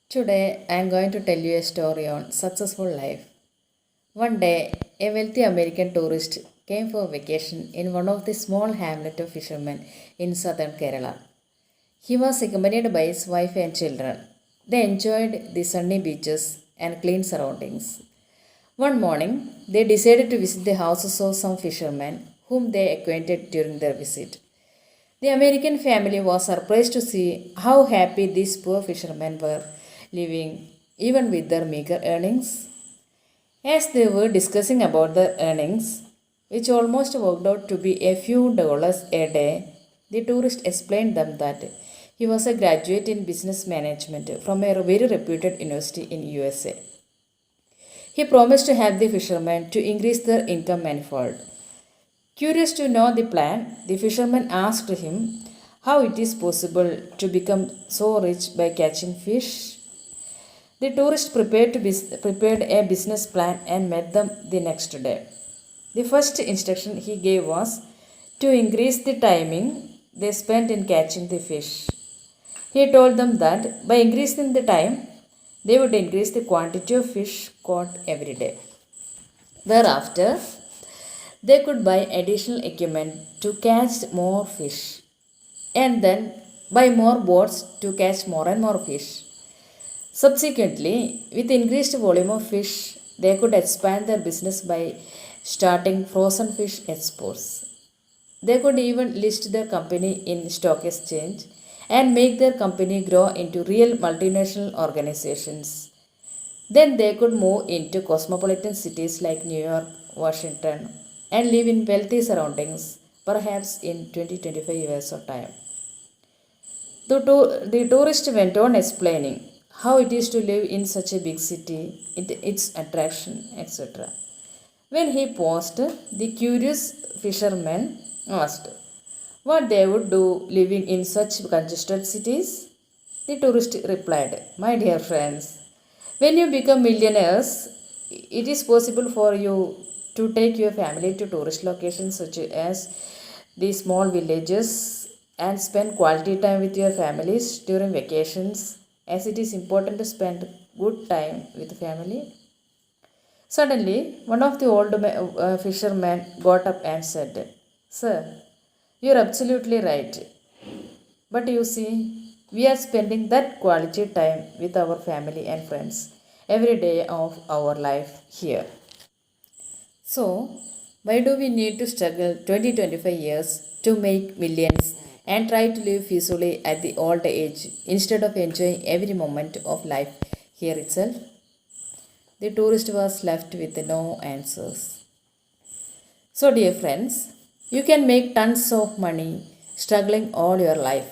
Today I am going to tell you a story on successful life. One day, a wealthy American tourist came for vacation in one of the small hamlet of fishermen in southern Kerala. He was accompanied by his wife and children. They enjoyed the sunny beaches and clean surroundings. One morning, they decided to visit the houses of some fishermen whom they acquainted during their visit. The American family was surprised to see how happy these poor fishermen were living, even with their meager earnings. As they were discussing about their earnings, which almost worked out to be a few dollars a day, the tourist explained them that he was a graduate in business management from a very reputed university in USA. He promised to help the fishermen to increase their income manifold. Curious to know the plan, the fisherman asked him how it is possible to become so rich by catching fish. The tourist prepared a business plan and met them the next day. The first instruction he gave was to increase the timing they spent in catching the fish. He told them that by increasing the time, they would increase the quantity of fish caught every day. Thereafter, they could buy additional equipment to catch more fish and then buy more boats to catch more and more fish. Subsequently, with increased volume of fish, they could expand their business by starting frozen fish exports. They could even list their company in stock exchange and make their company grow into real multinational organizations. Then they could move into cosmopolitan cities like New York, Washington, and live in wealthy surroundings, perhaps in 20-25 years of time. The tourist went on explaining how it is to live in such a big city, its attraction, etc. When he paused, the curious fisherman asked what they would do living in such congested cities. The tourist replied, "My dear friends, when you become millionaires, it is possible for you to take your family to tourist locations such as the small villages and spend quality time with your families during vacations, as it is important to spend good time with family." Suddenly, one of the old fishermen got up and said, "Sir, you are absolutely right. But you see, we are spending that quality time with our family and friends every day of our life here. So, why do we need to struggle 20-25 years to make millions and try to live peacefully at the old age instead of enjoying every moment of life here itself?" The tourist was left with no answers. So, dear friends, you can make tons of money struggling all your life.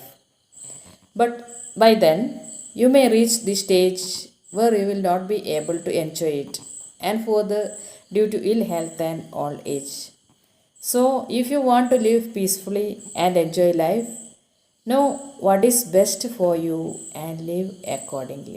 But by then, you may reach the stage where you will not be able to enjoy it, and further, due to ill health and old age. So, if you want to live peacefully and enjoy life, know what is best for you and live accordingly.